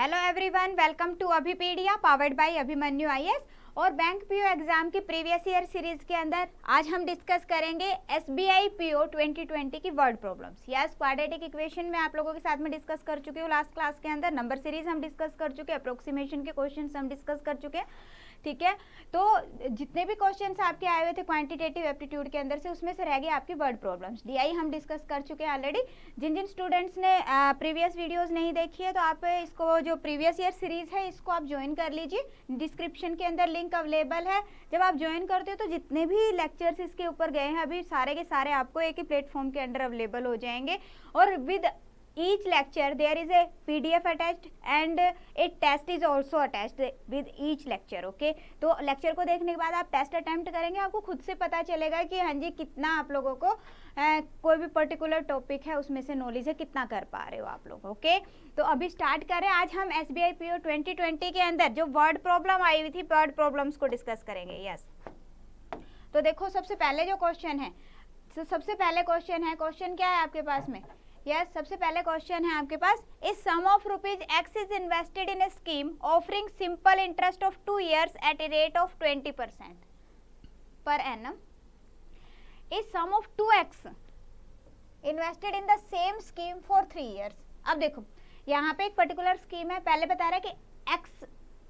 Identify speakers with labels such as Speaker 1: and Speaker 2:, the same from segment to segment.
Speaker 1: Hello everyone, welcome to Abhipedia powered by Abhimanyu IAS. और bank PO exam की previous year series के अंदर आज हम डिस्कस करेंगे एसबीआई पीओ 2020 की word problems. Yes, quadratic equation में आप लोगों के साथ में डिस्कस कर चुके हो लास्ट क्लास के अंदर। नंबर सीरीज हम डिस्कस कर चुके हैं, अप्रोक्सीमेशन के क्वेश्चंस हम डिस्कस कर चुके हैं। ठीक है, तो जितने भी क्वेश्चंस आपके आए हुए थे क्वांटिटेटिव एप्टीट्यूड के अंदर से, उसमें से रह गई आपकी वर्ड प्रॉब्लम्स। डीआई हम डिस्कस कर चुके हैं ऑलरेडी। जिन जिन स्टूडेंट्स ने प्रीवियस वीडियोस नहीं देखी है तो आप इसको जो प्रीवियस ईयर सीरीज है इसको आप ज्वाइन कर लीजिए। डिस्क्रिप्शन के अंदर लिंक अवेलेबल है। जब आप ज्वाइन करते हो तो जितने भी लेक्चर्स इसके ऊपर गए हैं अभी सारे के सारे आपको एक ही प्लेटफॉर्म के अंदर अवेलेबल हो जाएंगे। और with each lecture there is a PDF attached and a test is also attached with each lecture। Okay, तो लेक्चर को देखने के बाद आप टेस्ट अटेम्प्ट करेंगे, आपको खुद से पता चलेगा कि हाँ जी कितना आप लोगों को कोई भी पर्टिकुलर टॉपिक है उसमें से नॉलेज है कितना कर पा रहे हो आप लोग। ओके, तो अभी स्टार्ट करें। आज हम SBI PO 2020 के अंदर जो वर्ड प्रॉब्लम आई हुई थी वर्ड प्रॉब्लम्स को डिस्कस करेंगे। यस, तो देखो सबसे पहले जो क्वेश्चन है, सबसे पहले क्वेश्चन है, क्वेश्चन क्या है आपके पास में? यस, सबसे पहले क्वेश्चन है आपके पास, a sum of rupees X is invested in a scheme offering simple interest of 2 years at a rate of 20% per annum. A sum of 2x invested in the same scheme for 3 years। अब देखो यहाँ पे एक particular scheme है, पहले बता रहा है कि x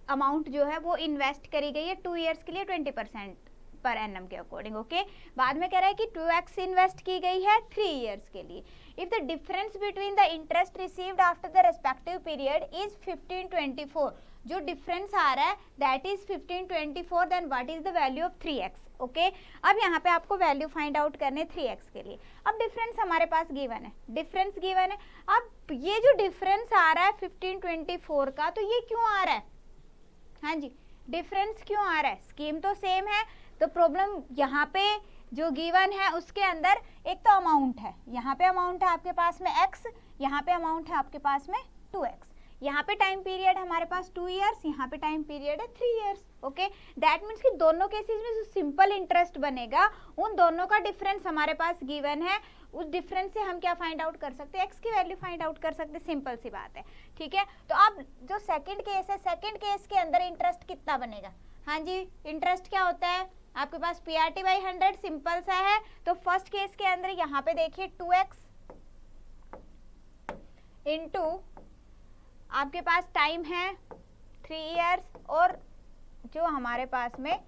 Speaker 1: अमाउंट जो है वो इन्वेस्ट करी गई है 2 years के लिए 20% पर एनम के अकॉर्डिंग। ओके, बाद में कह रहा है कि 2x इन्वेस्ट की गई है 3 years के लिए। If the difference between the interest received after the respective period is 1524, जो डिफरेंस आ रहा है that is 1524, then what is the value of 3x। Okay, अब यहाँ पे आपको वैल्यू फाइंड आउट करने 3x के लिए। अब डिफरेंस हमारे पास गिवन है, डिफरेंस गिवन है। अब ये जो डिफरेंस आ रहा है 1524 का, तो ये क्यों आ रहा है? हाँ जी, डिफरेंस क्यों आ रहा है? स्कीम तो सेम है, तो प्रॉब्लम यहाँ पे जो गिवन है उसके अंदर एक तो अमाउंट है, यहाँ पे अमाउंट है आपके पास में x, यहाँ पे अमाउंट है आपके पास में 2x। यहाँ पे टाइम पीरियड हमारे पास 2 years, यहाँ पे टाइम पीरियड है 3 years। ओके, दैट मीन्स कि दोनों केसेस में जो सिंपल इंटरेस्ट बनेगा उन दोनों का डिफरेंस हमारे पास गिवन है। उस डिफरेंस से हम क्या फाइंड आउट कर सकते हैं? x की वैल्यू फाइंड आउट कर सकते हैं, सिंपल सी बात है। ठीक है, तो अब जो सेकंड केस है, सेकंड केस के अंदर इंटरेस्ट कितना बनेगा? हाँ जी, इंटरेस्ट क्या होता है आपके पास? PRT बाई 100, सिंपल सा है। तो फर्स्ट केस के अंदर यहाँ पे देखिए 2x इंटू आपके पास टाइम है 3 years और जो हमारे पास में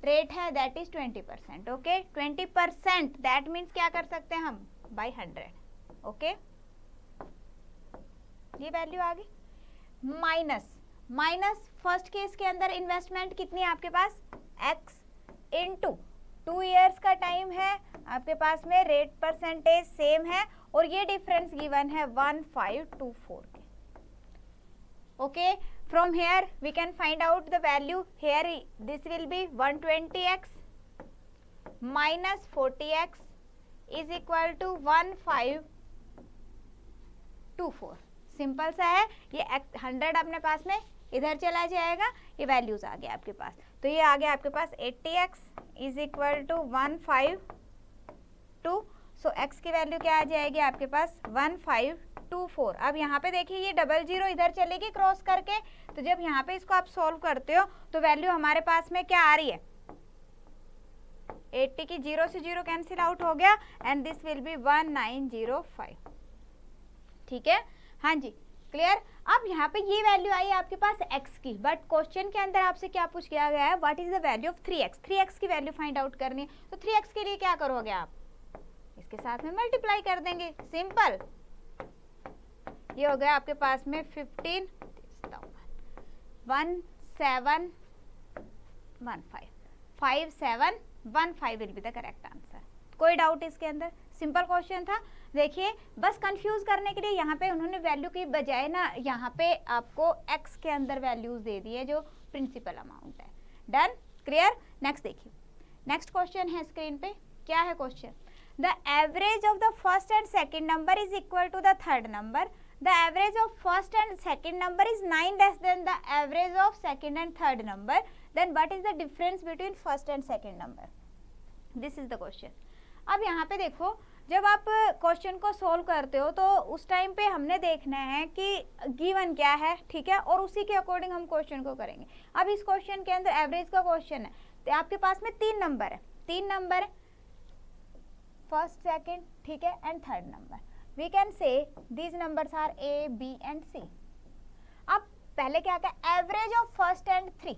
Speaker 1: रेट है that is 20%। Okay, 20% that means क्या कर सकते हैं हम? बाई 100। ओके, ये वैल्यू आ गई। माइनस फर्स्ट केस के अंदर इन्वेस्टमेंट कितनी है आपके पास? x इंटू 2 years का टाइम है आपके पास में, रेट परसेंटेज सेम है और ये डिफरेंस गिवन है 1524 के। Okay, from here we can find out the value. Here this will be 120x minus 40x is equal to 1524। Simple सा है, ये 100 अपने पास में इधर चला जाएगा, ये वैल्यूज आ गया आपके पास। तो ये आ गया आपके पास 80x is equal to 152। So x की वैल्यू क्या आ जाएगी आपके पास? 1524। अब यहाँ पे देखिए ये 00 इधर चलेगी क्रॉस करके, तो जब यहाँ पे इसको आप सॉल्व करते हो तो वैल्यू हमारे पास में क्या आ रही है? 80 की 0 से 0 कैंसिल आउट हो गया एंड दिस विल बी 1905। ठीक है, हाँ जी, क्लियर। अब यहाँ पे ये वैल्यू आई आपके पास x की, बट क्वेश्चन के अंदर आपसे क्या पूछ किया गया है? What is the value of 3x। 3x की वैल्यू फाइंड आउट करनी है, तो 3x के लिए क्या करोगे आप? इसके साथ में मल्टीप्लाई कर देंगे, सिंपल। ये हो गया आपके पास में 1715 5715 will be the correct answer. कोई डाउट इसके अंदर? सिंपल क्वेश्चन था। देखिए बस कंफ्यूज करने के लिए यहाँ पे उन्होंने वैल्यू की बजाय ना यहाँ पे आपको x के अंदर वैल्यूज दे दी है जो प्रिंसिपल अमाउंट है। Done, clear. नेक्स्ट देखिए, नेक्स्ट क्वेश्चन है स्क्रीन पे। क्या है question? The average of the first and second number is equal to the third number. The average of first and second number is 9 less than the average of second and third number, then what is the difference between first and second number? This is the question. अब यहाँ पे देखो जब आप question को solve करते हो तो उस टाइम पे हमने देखना है कि गिवन क्या है, ठीक है, और उसी के अकॉर्डिंग हम क्वेश्चन को करेंगे। अब इस क्वेश्चन के अंदर एवरेज का क्वेश्चन है, तो आपके पास में 3 नंबर है, 3 नंबर है, फर्स्ट, सेकंड, ठीक है, and third number. We can say these numbers are A, B and C. अब पहले क्या क्या, average of first and 3,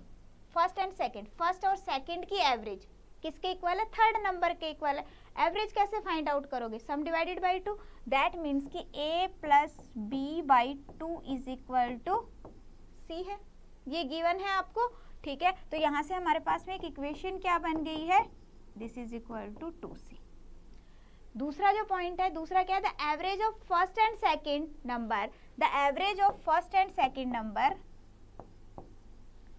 Speaker 1: first and second, first और सेकंड की एवरेज किसके इक्वल है, थर्ड नंबर के इक्वल है। एवरेज कैसे फाइंड आउट करोगे, sum divided by 2, that means कि a plus B by 2 is equal to C है, ये गिवन है आपको, ठीक है। तो यहाँ से हमारे पास में एक इक्वेशन क्या बन गई है, this is equal to 2c। दूसरा जो पॉइंट है, दूसरा क्या है, the average of first and second number, the average of first and second number,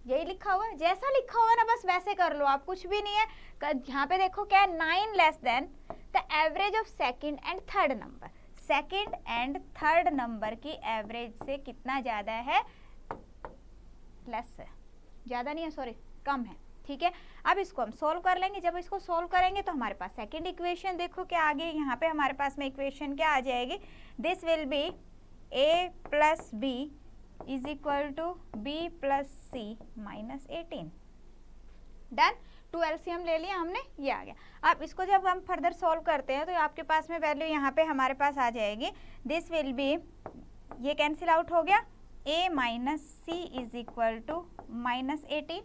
Speaker 1: यही लिखा हुआ है, जैसा लिखा हुआ है ना बस वैसे कर लो आप, कुछ भी नहीं है। यहाँ पे देखो क्या है, 9 less than the average of second and third number. Second and third number की एवरेज से कितना ज्यादा है, लेस है, ज्यादा नहीं है, सॉरी कम है, ठीक है। अब इसको हम सोल्व कर लेंगे। जब इसको सोल्व करेंगे तो हमारे पास सेकंड इक्वेशन देखो क्या आगे, यहाँ पे हमारे पास में इक्वेशन क्या आ जाएगी, this will be a plus B is equal to b plus c minus 18। Done, 2 LCM ले लिया हमने, ये आ गया। अब इसको जब हम फर्दर सॉल्व करते हैं तो आपके पास में वैल्यू यहाँ पे हमारे पास आ जाएगी, दिस विल बी, ये कैंसिल आउट हो गया, a minus c is equal to minus 18,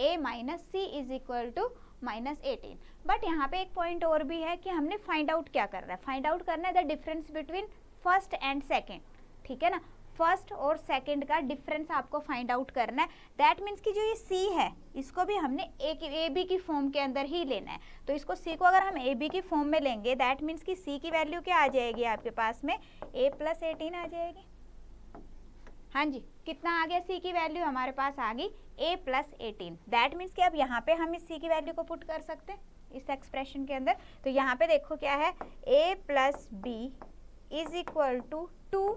Speaker 1: a minus c is equal to minus 18। But यहाँ पे एक पॉइंट और भी है कि हमने फाइंड आउट क्या करना है, फाइंड आउट करना है the difference between first and second, ठीक है ना। फर्स्ट और सेकंड का डिफरेंस आपको फाइंड आउट करना है। दैट मीन्स कि जो ये सी है इसको भी हमने ए बी की फॉर्म के अंदर ही लेना है। तो इसको सी को अगर हम ए बी की फॉर्म में लेंगे, दैट मीन्स कि सी की वैल्यू क्या आ जाएगी आपके पास में, ए प्लस 18 आ जाएगी। हाँ जी, कितना आ गया, सी की वैल्यू हमारे पास आ गई ए प्लस 18। दैट मीन्स कि अब यहाँ पे हम इस सी की वैल्यू को पुट कर सकते हैं इस एक्सप्रेशन के अंदर। तो यहाँ पे देखो क्या है, A plus B is equal to 2,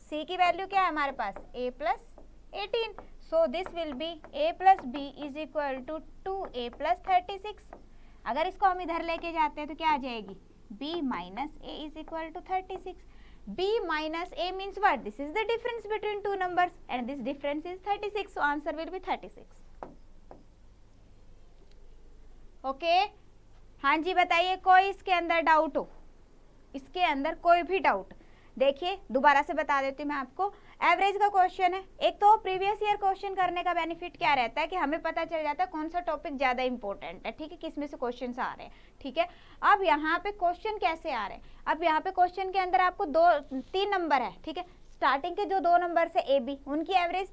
Speaker 1: C की वैल्यू क्या है हमारे पास, a plus 18, so this will be a plus B is equal to 2a plus 36। अगर इसको हम इधर लेके जाते हैं तो क्या आ जाएगी, b minus a is equal to 36। b minus a means what, this is the difference between two numbers and this difference is 36, so answer will be 36। Okay, हाँ जी बताइए, कोई इसके अंदर डाउट हो, इसके अंदर कोई भी डाउट, देखिए दोबारा से बता देती हूँ मैं आपको। एवरेज का क्वेश्चन है, एक तो प्रीवियस ईयर क्वेश्चन करने का बेनिफिट क्या रहता है कि हमें पता चल जाता है कौन सा टॉपिक ज्यादा इंपॉर्टेंट है, ठीक है, किस में से क्वेश्चन आ रहे हैं, ठीक है। अब यहाँ पे क्वेश्चन कैसे आ रहे हैं, अब यहाँ पे क्वेश्चन के अंदर आपको 3 नंबर है, ठीक है, स्टार्टिंग के जो 2 नंबर से ए बी, उनकी एवरेज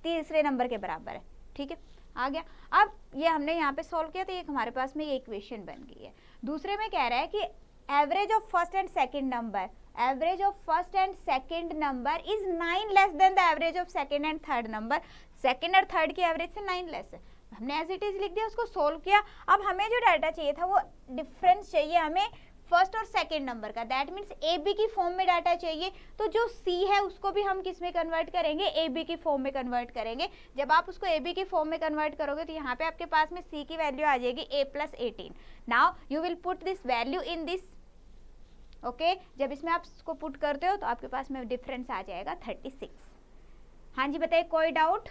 Speaker 1: तीसरे नंबर के बराबर है, ठीक है, आ गया। अब ये हमने यहाँ पे सॉल्व किया तो एक हमारे पास में ये इक्वेशन बन गई है। दूसरे में कह रहा है कि average of first and second number, average of first and second number is 9 less than the average of second and third number. Second और थर्ड की एवरेज से 9 लेस है, हमने एज इट इज लिख दिया, उसको सोल्व किया। अब हमें जो डाटा चाहिए था वो डिफरेंस चाहिए हमें फर्स्ट और सेकंड नंबर का, दैट मीन्स ए बी की फॉर्म में डाटा चाहिए। तो जो सी है उसको भी हम किस में कन्वर्ट करेंगे, ए बी की फॉर्म में कन्वर्ट करेंगे। जब आप उसको ए बी की फॉर्म में कन्वर्ट करोगे तो यहाँ पे आपके पास में सी की वैल्यू आ जाएगी A plus 18। Now you will put this value in this, okay, जब इसमें आप इसको पुट करते हो तो आपके पास में डिफरेंस आ जाएगा 36। हाँ जी बताइए, कोई डाउट,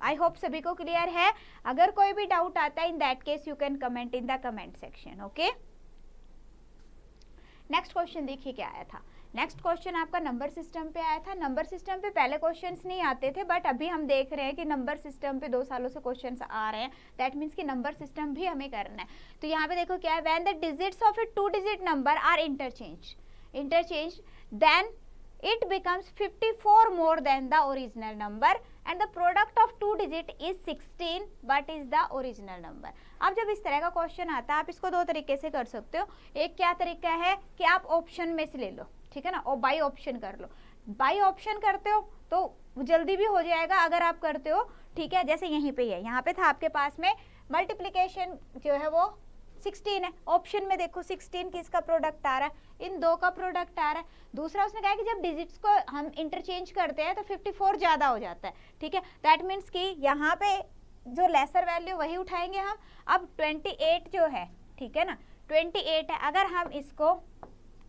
Speaker 1: आई होप सभी को क्लियर है। अगर कोई भी डाउट आता है in that case you can comment in the comment section, okay. Next question देखिए क्या आया था। नेक्स्ट क्वेश्चन आपका नंबर सिस्टम पे आया था। नंबर सिस्टम पे पहले क्वेश्चंस नहीं आते थे, बट अभी हम देख रहे हैं कि नंबर सिस्टम पे 2 सालों से क्वेश्चंस आ रहे हैं, दैट मीन्स कि नंबर सिस्टम भी हमें करना है। तो यहाँ पे देखो क्या है, when the digits of a 2 digit number are interchange then it becomes 54 more than the original number and the product of 2 digit is 16 but is the original number। अब जब इस तरह का क्वेश्चन आता है आप इसको 2 तरीके से कर सकते हो। एक क्या तरीका है कि आप ऑप्शन में से ले लो, ठीक है ना, और बाई ऑप्शन कर लो। बाई ऑप्शन करते हो तो जल्दी भी हो जाएगा अगर आप करते हो, ठीक है। जैसे यहीं पे है, यहाँ पे था आपके पास में मल्टीप्लिकेशन जो है वो 16 है, ऑप्शन में देखो 16 किसका प्रोडक्ट आ रहा है, इन 2 का प्रोडक्ट आ रहा है। दूसरा उसने कहा कि जब डिजिट्स को हम इंटरचेंज करते हैं तो 54 ज्यादा हो जाता है, ठीक है। दैट मीन्स कि यहाँ पे जो लेसर वैल्यू वही उठाएंगे हम। अब 28 जो है, ठीक है ना, 28 है। अगर हम इसको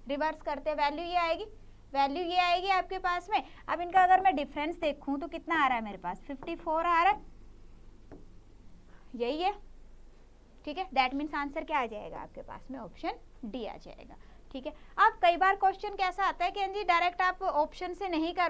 Speaker 1: रिवर्स करते वैल्यू ये आएगी आपके पास में। अब इनका अगर मैं डिफरेंस देखूं तो कितना आ रहा है मेरे पास, 54 आ रहा है, यही है, ठीक है। दैट मीन्स आंसर क्या आ जाएगा आपके पास में, ऑप्शन डी आ जाएगा, ठीक है। अब कई बार क्वेश्चन कैसा आता है कि जी डायरेक्ट आप ऑप्शन से नहीं कर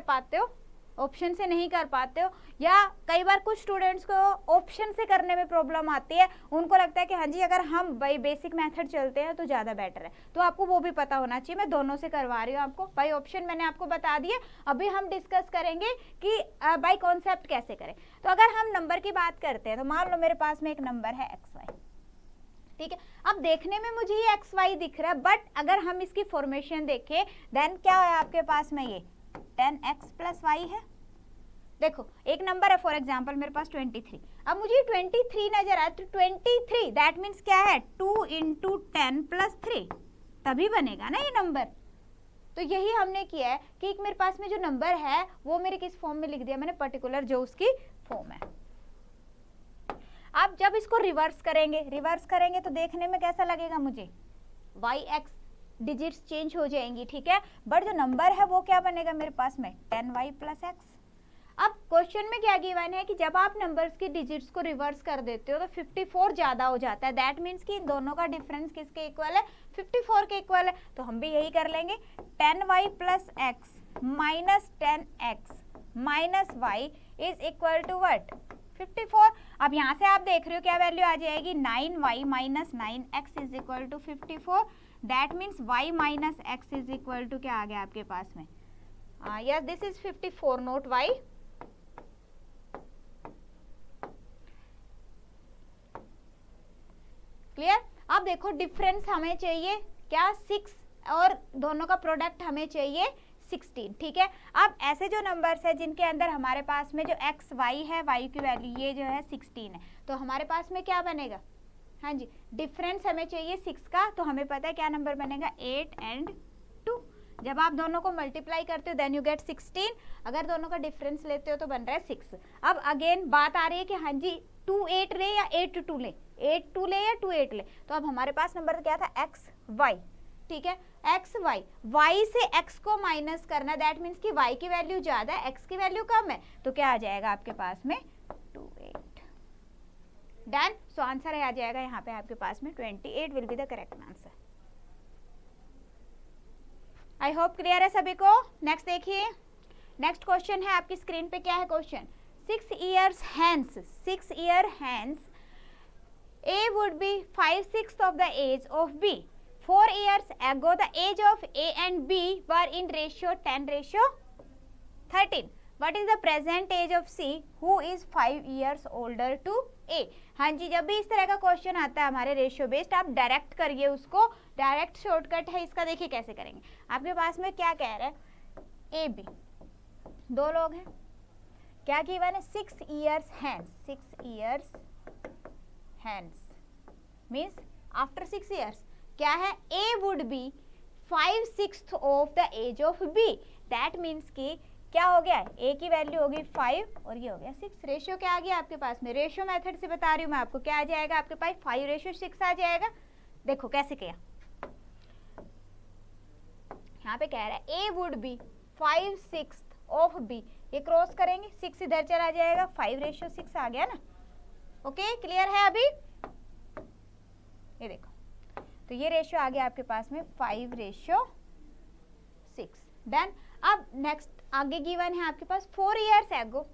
Speaker 1: पाते हो, या कई बार कुछ स्टूडेंट्स को ऑप्शन से करने में प्रॉब्लम आती है, उनको लगता है कि हाँ जी अगर हम बाई बेसिक मेथड चलते हैं तो ज़्यादा बेटर है, तो आपको वो भी पता होना चाहिए। मैं दोनों से करवा रही हूँ आपको, बाई ऑप्शन मैंने आपको बता दिए, अभी हम डिस्कस करेंगे कि बाई कॉन्सेप्ट कैसे करें। तो अगर हम नंबर की बात करते हैं तो मान लो मेरे पास में एक नंबर है XY, ठीक है। अब देखने में मुझे ये XY दिख रहा है, बट अगर हम इसकी फॉर्मेशन देखें देन क्या है आपके पास में, ये 10x + y है। देखो एक नंबर है फॉर एग्जांपल मेरे पास 23, अब मुझे 23 नजर आया, तो 23 दैट मीन्स क्या है, 2 × 10 + 3 तभी बनेगा ना ये नंबर। तो यही हमने किया है कि एक मेरे पास में जो नंबर है वो मेरे किस फॉर्म में लिख दिया मैंने, पर्टिकुलर जो उसकी फॉर्म है। अब जब इसको रिवर्स करेंगे तो देखने में कैसा लगेगा मुझे, yx डिजिट्स चेंज हो जाएंगी, ठीक है, बट जो नंबर है वो क्या बनेगा मेरे पास में, 10y + x। अब क्वेश्चन में क्या गिवन है कि जब आप नंबर्स की डिजिट्स को रिवर्स कर देते हो तो 54 ज्यादा हो जाता है, दैट मीन्स कि इन दोनों का डिफरेंस किसके इक्वल है, 54 के इक्वल है। तो हम भी यही कर लेंगे, 10y + x - 10x - y is equal to what, 54। अब यहाँ से आप देख रहे हो क्या वैल्यू आ जाएगी, 9y - 9x is equal to 54, that means y - x is equal to क्या आ गया आपके पास में, yes this is 54 not y। Clear. अब देखो डिफरेंस हमें चाहिए क्या, 6 और दोनों का प्रोडक्ट हमें चाहिए 16, ठीक है। अब ऐसे जो नंबर्स है जिनके अंदर हमारे पास में जो x y है, y की वैल्यू ये जो है 16 है, तो हमारे पास में क्या बनेगा, हाँ जी डिफरेंस हमें चाहिए 6 का, तो हमें पता है क्या नंबर बनेगा, 8 और 2। जब आप दोनों को मल्टीप्लाई करते हो देन यू गेट 16, अगर दोनों का डिफरेंस लेते हो तो बन रहा है 6। अब अगेन बात आ रही है कि हाँ जी 2 8 ले या 8 2 ले, 8 2 ले या 2 8 ले, तो अब हमारे पास नंबर क्या था, x y, ठीक है, x y, y से x को माइनस करना, दैट मीन्स कि y की वैल्यू ज्यादा है, x की वैल्यू कम है, तो क्या आ जाएगा आपके पास में 2 8। डन। सो आंसर आ जाएगा यहाँ पे आपके पास में 28 will be the correct answer. I hope clear है सभी को। नेक्स्ट देखिए, नेक्स्ट क्वेश्चन है आपकी स्क्रीन पे, क्या है question, 6 years hence, 6 year hence A would be 5/6 of the age of B. 4 years ago the age of A and B were in ratio 10:13. What is the present age of C who is 5 years older to A? हाँ जी, जब भी इस तरह का question आता है हमारे ratio based, आप डायरेक्ट करिए उसको, डायरेक्ट शॉर्टकट है इसका। देखिए कैसे करेंगे, आपके पास में क्या कह रहा है, ए बी दो लोग हैं, क्या गिवन है, 6 years hence, 6 years hence means after 6 years क्या है, A would be 5/6 of the age of B, that means कि क्या हो गया, A की वैल्यू होगी 5 और ये हो गया 6। रेशियो क्या आ गया आपके पास में, रेशियो मेथड से बता रही हूँ मैं आपको, क्या आ जाएगा आपके पास 5:6 आ जाएगा। देखो कैसे किया, यहाँ पे कह रहा है A would be 5/6 of B, ये क्रॉस करेंगे 6 इधर चला जाएगा, 5:6 आ गया ना। ओके क्लियर है अभी, ये देखो तो ये रेशियो आ गया आपके पास में 5:6। डन। अब नेक्स्ट आगे गिवन है आपके पास 4 years ago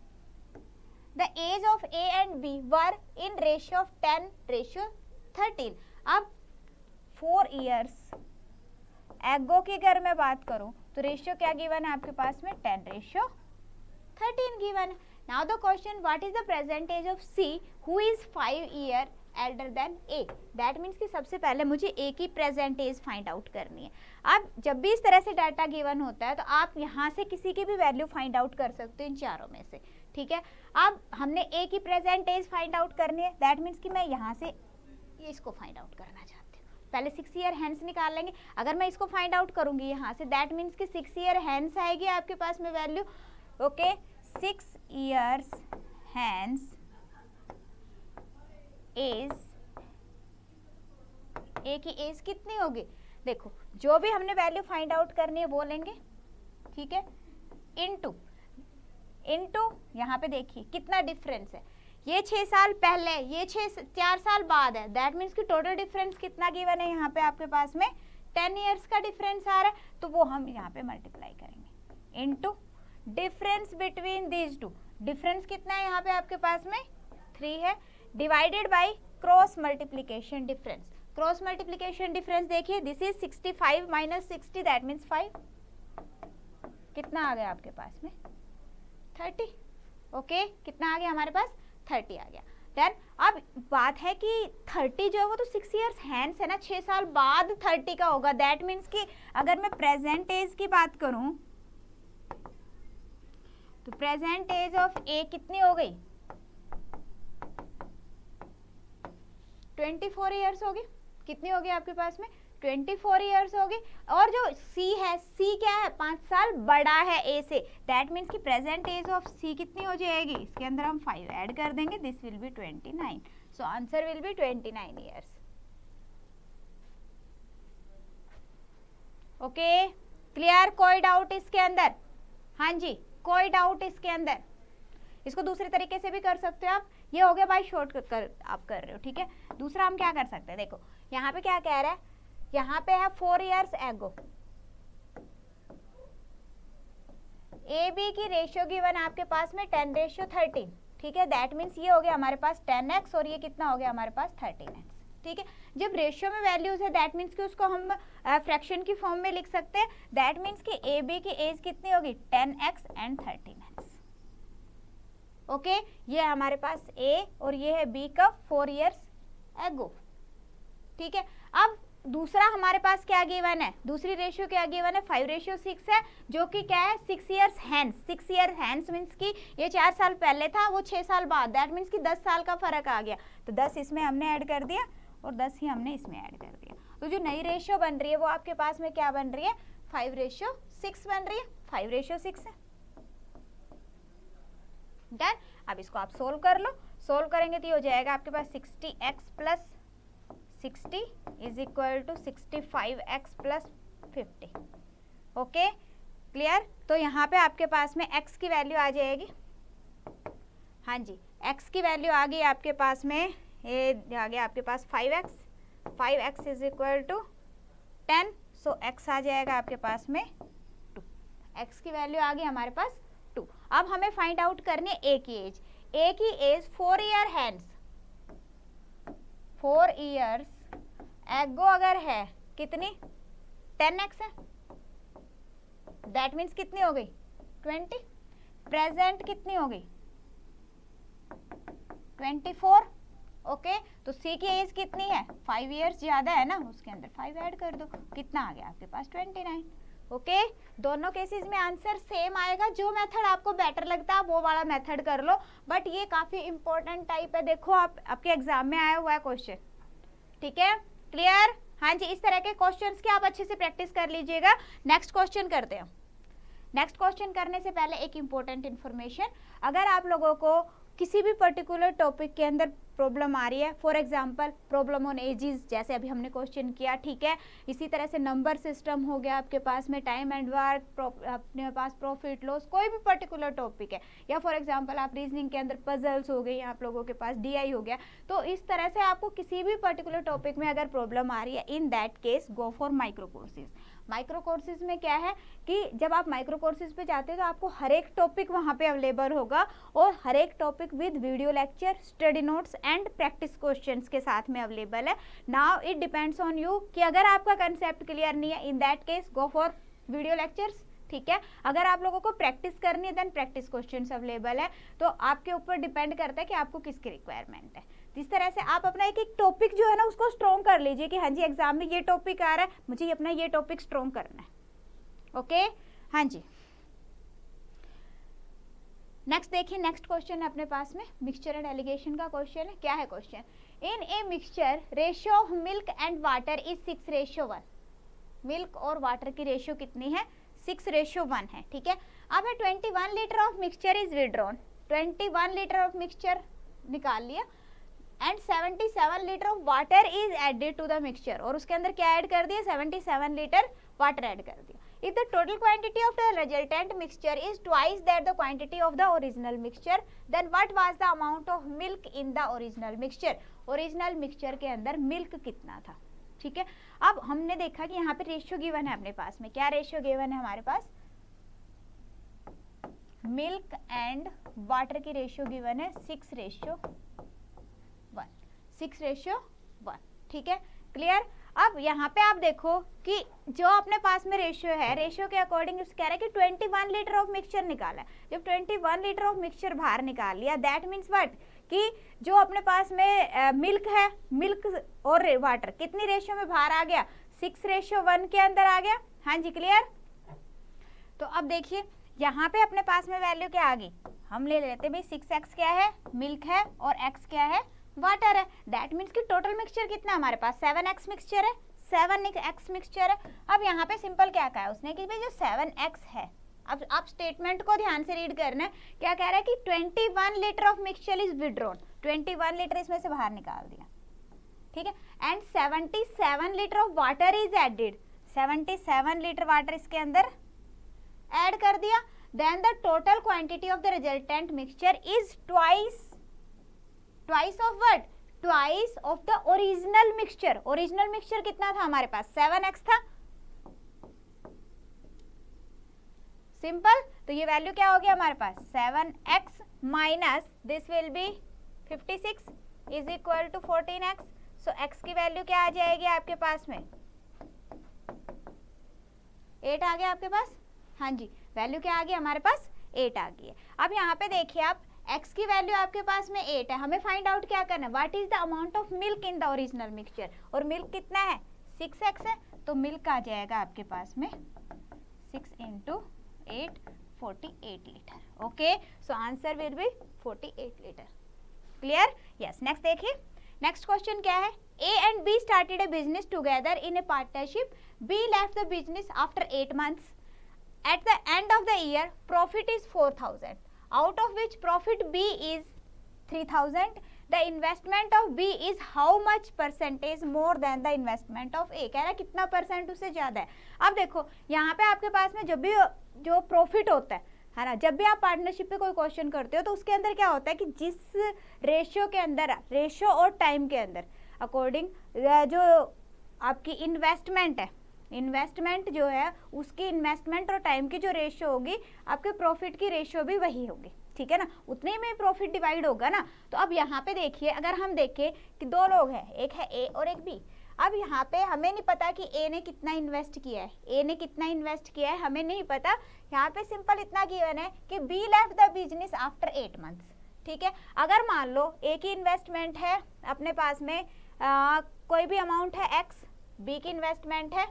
Speaker 1: the age of A and B were in ratio of 10:13। अब 4 years एगो की अगर मैं बात करूं तो रेशियो क्या गिवन है आपके पास में, 10:13 गिवन है। Now the question, what is the present age of C who is 5 year elder than A, that means कि सबसे पहले मुझे A की प्रेजेंट एज फाइंड आउट करनी है। अब जब भी इस तरह से डाटा गिवन होता है तो आप यहाँ से किसी की भी वैल्यू फाइंड आउट कर सकते हो इन चारों में से, ठीक है। अब हमने A की प्रेजेंट एज फाइंड आउट करनी है, दैट मीन्स कि मैं यहाँ से इसको फाइंड आउट करना चाहती हूँ। पहले 6 year hence निकाल लेंगे, अगर मैं इसको फाइंड आउट करूंगी यहाँ से, दैट मीन्स कि 6 year hence आएगी आपके पास में value. Okay 6 years hence is ए की एज कितनी होगी, देखो जो भी हमने वैल्यू फाइंड आउट करनी है वो लेंगे, ठीक है, इनटू यहाँ पे देखिए कितना डिफरेंस है, ये 6 साल पहले, ये 4 साल बाद है, दैट मीन्स कि टोटल डिफरेंस कितना गिवन है यहाँ पे आपके पास में 10 इयर्स का डिफरेंस आ रहा है, तो वो हम यहाँ पे मल्टीप्लाई करेंगे into difference between these two, difference कितना है यहाँ पे आपके पास में 3 है, divided by cross multiplication difference, cross multiplication difference देखिए this is 65 minus 60 that means 5, कितना आ गया आपके पास में 30, ओके कितना आ गया हमारे पास 30 आ गया। देन अब बात है कि 30 जो है वो तो 6 इयर्स हैंड्स है ना, 6 साल बाद 30 का होगा, दैट मीन्स कि अगर मैं प्रेजेंट एज की बात करूं तो प्रेजेंट एज ऑफ ए कितनी हो गई 24 इयर्स होगी, कितनी होगी आपके पास में 24 इयर्स होगी, और जो सी है, सी क्या है 5 साल बड़ा है ए से, दैट मीन्स कि प्रेजेंट एज ऑफ सी कितनी हो जाएगी, इसके अंदर हम 5 ऐड कर देंगे, this will B 29, so answer will B 29 years. Okay clear, कोई डाउट इसके अंदर, हाँ जी कोई डाउट इसके अंदर, इसको दूसरे तरीके से भी कर सकते हो आप, ये हो गया बाय शॉर्टकट आप कर रहे हो, ठीक है। दूसरा हम क्या कर सकते हैं, देखो यहाँ पे क्या कह रहा है, यहाँ पे है 4 इयर्स एगो, ए बी की रेशियो गिवन आपके पास में 10:13, ठीक है, दैट मीन्स ये हो गया हमारे पास 10x और ये कितना हो गया हमारे पास 13x, ठीक है। जब रेशियो में वैल्यूज है दैट मीन्स कि उसको हम फ्रैक्शन की फॉर्म में लिख सकते हैं, दैट मीन्स कि ए बी की एज कितनी होगी 10x एंड 13x, ओके ये हमारे पास ए और ये है बी का 4 इयर्स एगो, ठीक है। अब दूसरा हमारे पास क्या गिवन है, दूसरी रेशियो क्या गिवन है 5:6 है, जो कि क्या है 6 years hands, 6 years hands means कि ये 4 साल पहले था, वो 6 साल बाद, दैट मीन्स कि 10 साल का फर्क आ गया, तो 10 इसमें हमने ऐड कर दिया और 10 ही हमने इसमें ऐड कर दिया, तो जो नई रेशियो बन रही है वो आपके पास में क्या बन रही है 5:6 बन रही है, 5:6 है डन। अब इसको आप सोल्व कर लो, सोल्व करेंगे तो ये हो जाएगा आपके पास 60x plus 60 is equal to 65x plus 50, okay clear. तो यहाँ पे आपके पास में x की वैल्यू आ जाएगी, हाँ जी x की वैल्यू आ गई आपके पास में, ये आ गया आपके पास 5x is equal to 10, so x आ जाएगा आपके पास में 2, x की वैल्यू आ गई हमारे पास 2। अब हमें फाइंड आउट करनी है ए की एज, ए की as 4 year hands, 4 years ago अगर है कितनी 10x है, दैट मीन्स कितनी हो गई 20, प्रेजेंट कितनी हो गई 24, ओके तो सी की एज कितनी है 5 इयर्स ज्यादा है ना, उसके अंदर 5 ऐड कर दो, कितना आ गया आपके पास 29, ओके दोनों केसेस में आंसर सेम आएगा, जो मेथड आपको बेटर लगता है वो वाला मेथड कर लो, बट ये काफी इंपॉर्टेंट टाइप है, देखो आप आपके एग्जाम में आया हुआ है क्वेश्चन, ठीक है क्लियर, हाँ जी इस तरह के क्वेश्चंस की आप अच्छे से प्रैक्टिस कर लीजिएगा। नेक्स्ट क्वेश्चन करते हैं, नेक्स्ट क्वेश्चन करने से पहले एक इंपॉर्टेंट इन्फॉर्मेशन, अगर आप लोगों को किसी भी पर्टिकुलर टॉपिक के अंदर प्रॉब्लम आ रही है, for example problem on edges जैसे अभी हमने क्वेश्चन किया, ठीक है, इसी तरह से नंबर सिस्टम हो गया आपके पास में, टाइम एंड वर्क, अपने पास प्रॉफिट लॉस, कोई भी पर्टिकुलर टॉपिक है, या फॉर एग्जांपल आप रीजनिंग के अंदर पजल्स हो गई, आप लोगों के पास डीआई हो गया, तो इस तरह से आपको किसी भी पर्टिकुलर टॉपिक में अगर प्रॉब्लम आ रही है, in that case go for micro courses. Micro courses में क्या है कि जब आप माइक्रो कोर्सेज पे जाते हो तो आपको हर एक टॉपिक वहाँ पे अवेलेबल होगा, और हर एक topic with video lecture, study notes and practice questions के साथ में अवेलेबल है। Now it depends on you कि अगर आपका कंसेप्ट क्लियर नहीं है, in that case go for video lectures, ठीक है। अगर आप लोगों को प्रैक्टिस करनी है देन प्रैक्टिस क्वेश्चंस अवेलेबल है, तो आपके ऊपर डिपेंड करता है कि आपको किसकी रिक्वायरमेंट है। जिस तरह से आप अपना एक एक टॉपिक जो है ना उसको स्ट्रॉन्ग कर लीजिए कि हाँ जी एग्जाम में ये टॉपिक आ रहा है, मुझे अपना ये टॉपिक स्ट्रॉन्ग करना है, ओके हाँ जी। नेक्स्ट देखिए, नेक्स्ट क्वेश्चन है अपने पास में मिक्सचर एंड एलिगेशन का क्वेश्चन है। क्या है question, in a mixture ratio of milk and water is 6:1, milk और वाटर की रेशियो कितनी है 6:1 है, ठीक है। अब है 21 litre of mixture is withdrawn, 21 litre of mixture निकाल लिया, and 77 litre of water is added to the mixture, और उसके अंदर क्या ऐड कर दिया, 77 लीटर वाटर ऐड कर दिया. If the total quantity of the resultant mixture is twice that the quantity of the original mixture, then what was the amount of milk in the original mixture? Original mixture के अंदर milk कितना था. ठीक है, अब हमने देखा कि यहाँ पे रेशियो गिवन है अपने पास में. क्या रेशियो गिवन है हमारे पास, मिल्क एंड वाटर की रेशियो गिवन है 6:1. 6:1. ठीक है, क्लियर. अब यहाँ पे आप देखो कि जो अपने पास में रेशियो है, रेशियो के अकॉर्डिंग कह रहा है कि 21 लीटर ऑफ मिक्सचर निकाला है. जब 21 लीटर ऑफ मिक्सचर बाहर निकाल लिया, दैट मीन्स व्हाट, कि जो अपने पास में मिल्क है, मिल्क और वाटर कितनी रेशियो में बाहर आ गया, 6:1 के अंदर आ गया. हाँ जी, क्लियर. तो अब देखिए यहाँ पे अपने पास में वैल्यू क्या आ गई, हम ले लेते भाई 6x क्या है, मिल्क है, और x क्या है, वाटर है. दैट मीन्स कि टोटल मिक्सचर कितना हमारे पास 7x मिक्सचर है, 7x मिक्सचर है. अब यहाँ पे सिंपल क्या कहा है उसने कि भाई जो 7x है, अब आप स्टेटमेंट को ध्यान से रीड करना है. क्या कह रहा है कि 21 litre of mixture is withdrawn, 21 litre इसमें से बाहर निकाल दिया. ठीक है, and 77 litre of water is added, 77 litre water इसके अंदर ऐड कर दिया. Then the total quantity of the resultant mixture is twice of what, twice of the original mixture. Original mixture कितना था हमारे पास, 7x था. सिंपल. तो ये वैल्यू क्या हो गया हमारे पास, 7x minus this will be 56 is equal to 14x. So x की वैल्यू क्या आ जाएगी आपके पास में, 8 आ गया आपके पास. हाँ जी, वैल्यू क्या आ गई हमारे पास, 8 आ गई है. अब यहाँ पे देखिए आप, x की वैल्यू आपके पास में 8 है, हमें फाइंड आउट क्या करना है, what is the amount of milk in the original mixture. और मिल्क कितना है, 6x है, तो मिल्क आ जाएगा आपके पास में 6 × 8 48 litre. Okay, so answer will B 48 litre. Clear. Yes, next देखिए. नेक्स्ट क्वेश्चन क्या है, A and B started a business together in a partnership. B left the business after 8 months. At the end of the year, profit is 4,000, out of which profit B is 3,000. The investment of B is how much percentage more than the investment of A. कह रहा है कितना percent उससे ज़्यादा है. अब देखो यहाँ पे आपके पास में जब भी जो प्रॉफिट होता है ना, जब भी आप पार्टनरशिप पे कोई क्वेश्चन करते हो तो उसके अंदर क्या होता है कि जिस रेशियो के अंदर, रेशियो और टाइम के अंदर अकॉर्डिंग जो आपकी इन्वेस्टमेंट है, इन्वेस्टमेंट जो है उसकी इन्वेस्टमेंट और टाइम की जो रेशियो होगी, आपके प्रॉफिट की रेशियो भी वही होगी. ठीक है ना, उतने में प्रॉफिट डिवाइड होगा ना. तो अब यहाँ पे देखिए, अगर हम देखें कि 2 लोग हैं, एक है ए और एक बी. अब यहाँ पे हमें नहीं पता कि ए ने कितना इन्वेस्ट किया है, ए ने कितना इन्वेस्ट किया है हमें नहीं पता. यहाँ पे सिंपल इतना गिवन है कि be left the business after 8 months. ठीक है, अगर मान लो ए की इन्वेस्टमेंट है अपने पास में कोई भी अमाउंट है x, बी की इन्वेस्टमेंट है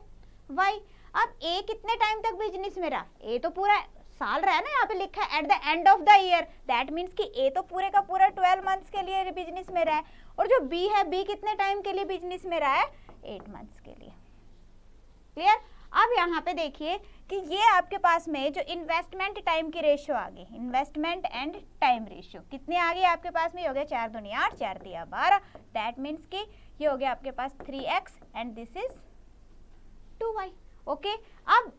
Speaker 1: y. अब ए कितने टाइम तक बिजनेस में रहा, ए तो पूरा साल रहा है ना, यहाँ पे लिखा है at the end of the year. That means कि ए तो पूरे का पूरा 12 मंथ्स के लिए बिजनेस में रहा है. और जो बी है, बी कितने टाइम के लिए बिजनेस में रहा है, 8 मंथ्स के लिए. क्लियर. अब यहाँ पे देखिए कि ये आपके पास में जो इन्वेस्टमेंट टाइम की रेशियो आ गई, इन्वेस्टमेंट एंड टाइम रेशियो कितनी आ गई आपके पास में, ये हो गया 4 दूनी 8, 4 तिया 12. दैट मीन्स कि ये हो गया आपके पास 3x and this is 2y. Okay, अब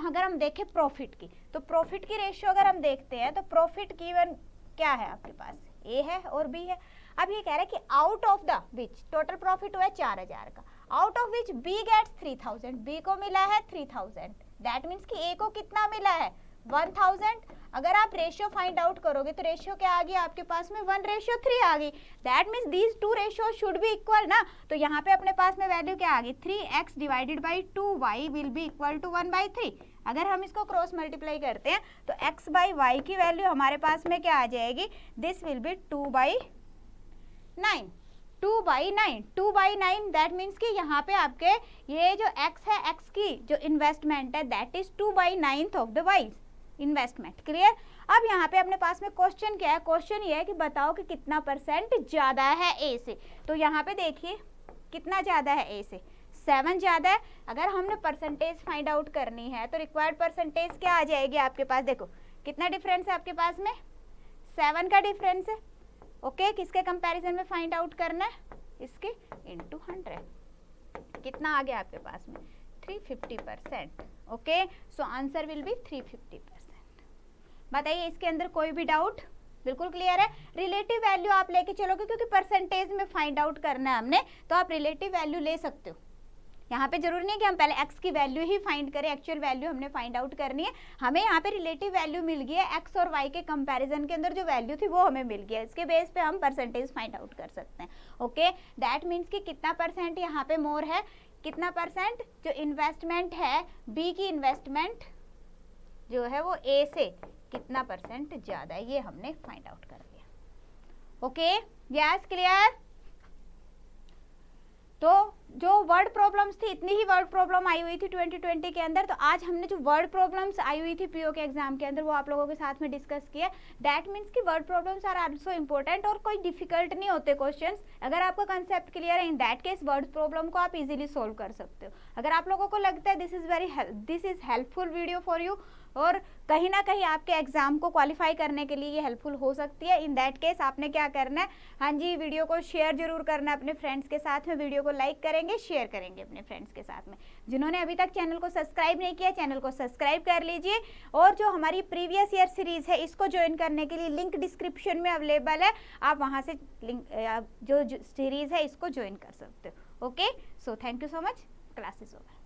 Speaker 1: अगर हम देखें प्रॉफिट की, तो प्रॉफिट की रेशियो अगर हम देखते हैं तो प्रॉफिट गिवन क्या है आपके पास, ए है और बी है. अब ये कह रहा है कि out of the which total profit हुआ है 4,000 का, out of which B gets 3,000, बी को मिला है 3,000. दैट मीन्स कि ए को कितना मिला है, 1,000. अगर आप रेशियो फाइंड आउट करोगे तो रेशियो क्या आ गई आपके पास में, 1:3 आ गई. That means these 2 ratio should be equal ना. तो यहाँ पे अपने पास में वैल्यू क्या आ गई, 3x divided by 2y will be equal to 1/3. अगर हम इसको क्रॉस मल्टीप्लाई करते हैं तो x बाई वाई की वैल्यू हमारे पास में क्या आ जाएगी, this will B 2/9. 2/9. That means कि यहाँ पे आपके ये जो x है, x की जो इन्वेस्टमेंट है that is 2/9 of the wise investment. Clear. अब यहाँ पे अपने पास में क्वेश्चन क्या है, क्वेश्चन ये है कि बताओ कि कितना परसेंट ज्यादा है ए से. तो यहाँ पे देखिए कितना ज्यादा है ए से, 7 ज्यादा है. अगर हमने परसेंटेज फाइंड आउट करनी है तो रिक्वायर्ड परसेंटेज क्या आ जाएगी आपके पास, देखो कितना डिफरेंस है आपके पास में, 7 का डिफरेंस है. ओके किसके कंपैरिजन में फाइंड आउट करना है, इसके इंटू 100, कितना आ गया आपके पास में 350%। Okay so answer will B 350%। बताइए इसके अंदर कोई भी डाउट, बिल्कुल क्लियर है। रिलेटिव वैल्यू आप लेके चलोगे क्योंकि परसेंटेज में फाइंड आउट करना है हमने, तो आप रिलेटिव वैल्यू ले सकते हो। यहाँ पे जरूरी नहीं है कि हम पहले x की वैल्यू ही फाइंड करें, एक्चुअल वैल्यू हमने फाइंड आउट करनी है। हमें यहाँ पे रिलेटिव वैल्यू मिल गई है, x और y के कंपैरिजन के अंदर जो वैल्यू थी वो हमें मिल गया, इसके बेस पे हम परसेंटेज फाइंड आउट कर सकते हैं। ओके दैट मीन्स कि कितना परसेंट यहाँ पे मोर है, कितना परसेंट जो इन्वेस्टमेंट है, बी की इन्वेस्टमेंट जो है वो ए से कितना परसेंट ज्यादा है, ये हमने फाइंड आउट कर लिया। Okay yes clear. तो जो वर्ड प्रॉब्लम्स थी, इतनी ही वर्ड प्रॉब्लम आई हुई थी 2020 के अंदर। तो आज हमने जो वर्ड प्रॉब्लम्स आई हुई थी पीओ के एग्जाम के अंदर वो आप लोगों के साथ में डिस्कस किया। दैट मीन्स कि word problems are also important और कोई डिफिकल्ट नहीं होते क्वेश्चंस। अगर आपका कंसेप्ट क्लियर है, in that case word problem को आप इजीली सोल्व कर सकते हो। अगर आप लोगों को लगता है this is helpful video for you और कहीं ना कहीं आपके एग्जाम को क्वालिफाई करने के लिए ये हेल्पफुल हो सकती है, इन दैट केस आपने क्या करना है, हाँ जी वीडियो को शेयर जरूर करना है अपने फ्रेंड्स के साथ में। वीडियो को लाइक करेंगे, शेयर करेंगे अपने फ्रेंड्स के साथ में। जिन्होंने अभी तक चैनल को सब्सक्राइब नहीं किया, चैनल को सब्सक्राइब कर लीजिए। और जो हमारी प्रीवियस ईयर सीरीज है इसको ज्वाइन करने के लिए लिंक डिस्क्रिप्शन में अवेलेबल है, आप वहाँ से लिंक जो सीरीज है इसको ज्वाइन कर सकते हो। Okay so thank you so much, class is over.